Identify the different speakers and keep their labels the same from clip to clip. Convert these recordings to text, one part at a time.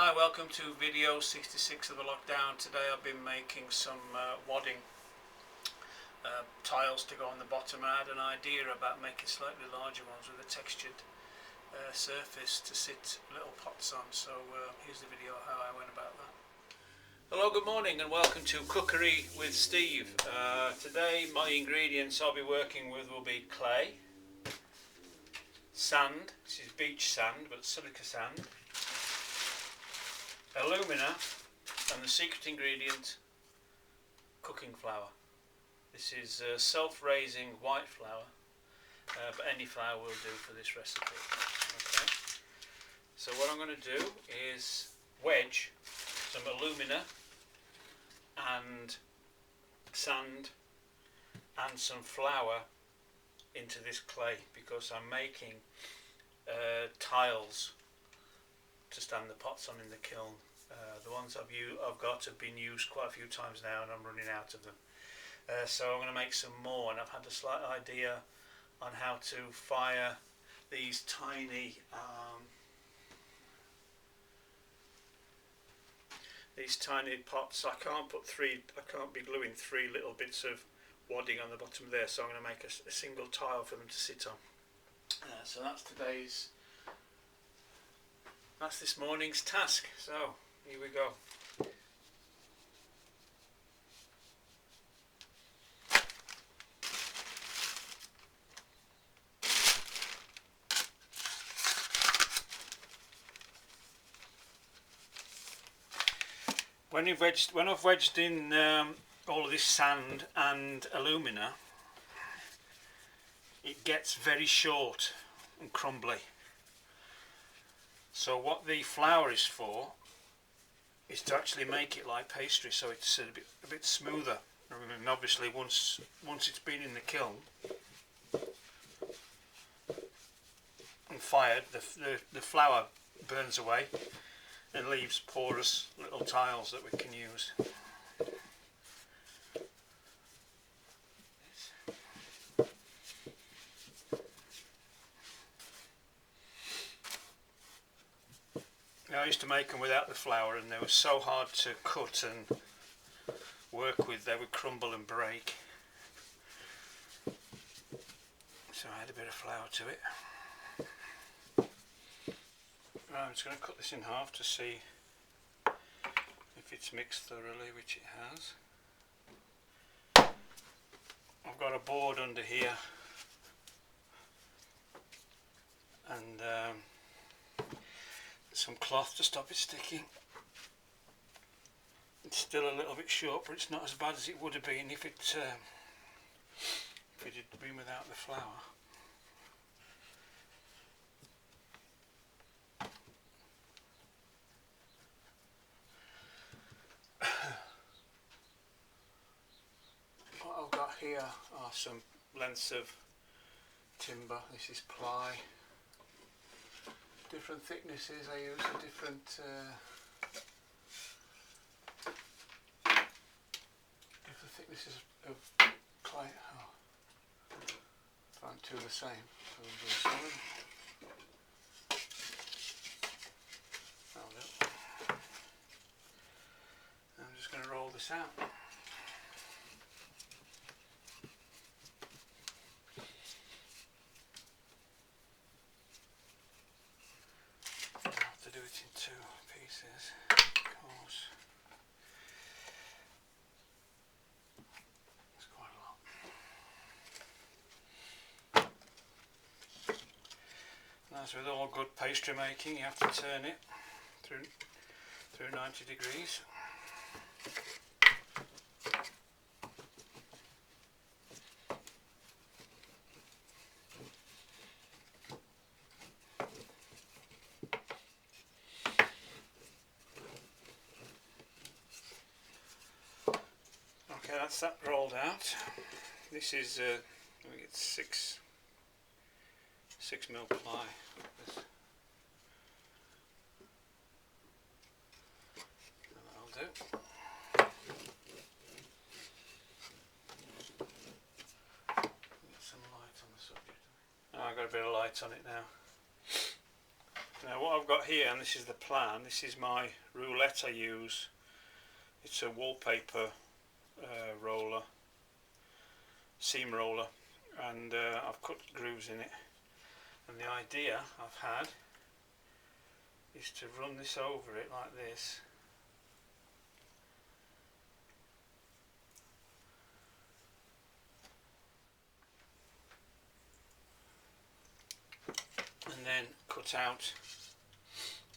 Speaker 1: Hi, welcome to video 66 of the lockdown. Today I've been making some wadding tiles to go on the bottom. I had an idea about making slightly larger ones with a textured surface to sit little pots on, so here's the video how I went about that. Hello, good morning and welcome to Cookery with Steve. Today my ingredients I'll be working with will be clay, sand, this is beach sand but silica sand, alumina, and the secret ingredient, cooking flour. This is self-raising white flour, but any flour will do for this recipe. Okay. So what I'm going to do is wedge some alumina and sand and some flour into this clay because I'm making tiles to stand the pots on in the kiln. The ones I've got have been used quite a few times now and I'm running out of them. So I'm going to make some more, and I've had a slight idea on how to fire these tiny pots. I can't be gluing three little bits of wadding on the bottom there, so I'm going to make a single tile for them to sit on. So that's this morning's task. So here we go. When I've wedged in all of this sand and alumina, it gets very short and crumbly. So what the flour is for is to actually make it like pastry, so it's a bit smoother. And obviously once it's been in the kiln and fired, the flour burns away and leaves porous little tiles that we can use. I used to make them without the flour and they were so hard to cut and work with, they would crumble and break. So I had a bit of flour to it. Right, I'm just going to cut this in half to see if it's mixed thoroughly, which it has. I've got a board under here and some cloth to stop it sticking. It's still a little bit short, but it's not as bad as it would have been if it had been without the flour. What I've got here are some lengths of timber. This is ply. Different thicknesses. I use a different thicknesses of clay. Oh, aren't two the same. So we'll do solid. I'm just going to roll this out. Do it in two pieces, of course. That's quite a lot. And as with all good pastry making, you have to turn it through 90 degrees. Okay, that's that rolled out. This is I think it's 6mm ply. That'll do. Get some light on the subject. Oh, I've got a bit of light on it now. Now what I've got here, and this is the plan, this is my roulette I use. It's a wallpaper roller, seam roller, and I've cut grooves in it. And the idea I've had is to run this over it like this. And then cut out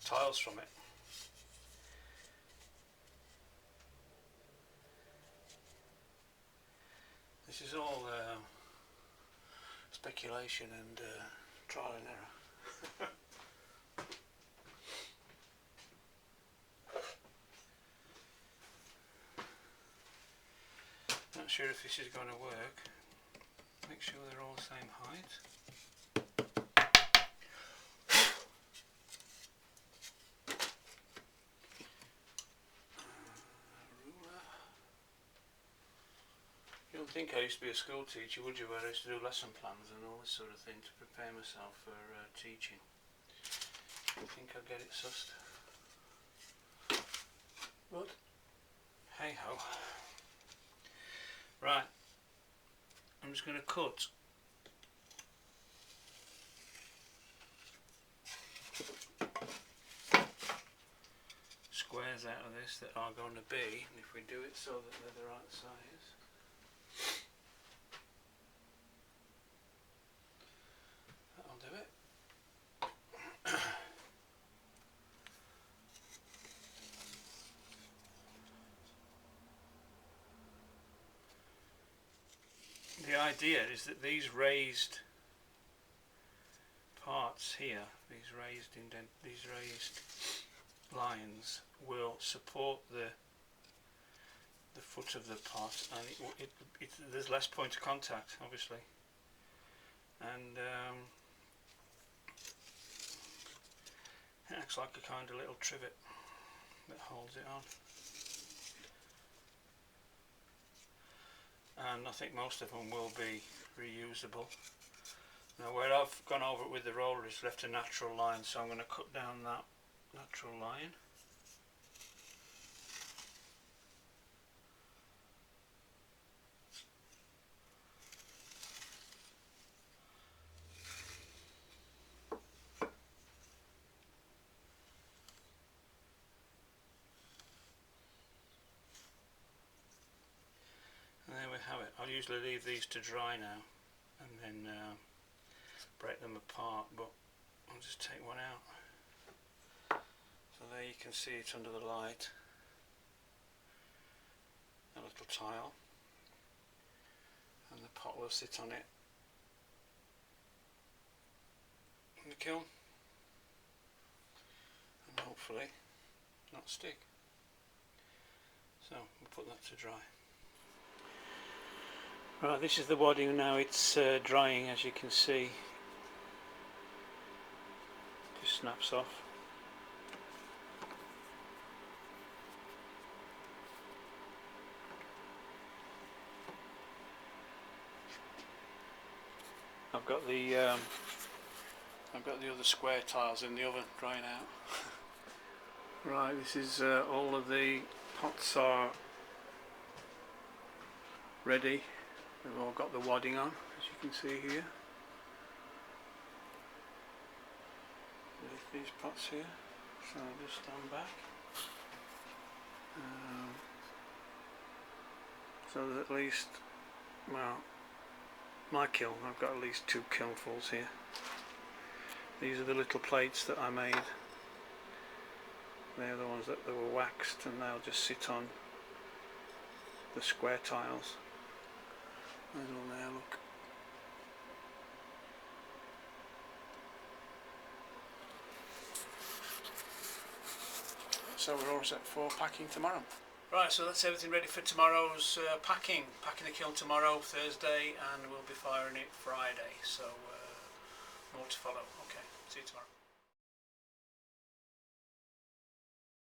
Speaker 1: tiles from it. This is all speculation and trial and error. Not sure if this is going to work. Make sure they're all the same height. You don't think I used to be a school teacher, would you, where I used to do lesson plans and all this sort of thing to prepare myself for teaching? You think I'd get it sussed? But hey ho. Right, I'm just going to cut squares out of this that are going to be, and if we do it so that they're the right size. That'll do it. The idea is that these raised parts here, these raised lines, will support the foot of the pot, and there's less point of contact, obviously, and it acts like a kind of little trivet that holds it on. And I think most of them will be reusable. Now where I've gone over it with the roller is left a natural line, so I'm going to cut down that natural line. And there we have it. I'll usually leave these to dry now and then break them apart, but I'll just take one out. So there you can see it under the light, a little tile, and the pot will sit on it in the kiln and hopefully not stick. So we'll put that to dry. Right, this is the wadding now. It's drying, as you can see. Just snaps off. I've got the other square tiles in the oven drying out. Right, this is all of the pots are ready. They've all got the wadding on, as you can see here. There's these pots here, so I'll just stand back. So there's at least, well, my kiln, I've got at least 2 kilnfuls here. These are the little plates that I made. They're the ones that were waxed, and they'll just sit on the square tiles. There's one there, look. So we're all set for packing tomorrow. Right, so that's everything ready for tomorrow's packing. Packing the kiln tomorrow, Thursday, and we'll be firing it Friday. So more to follow. Okay, see you tomorrow.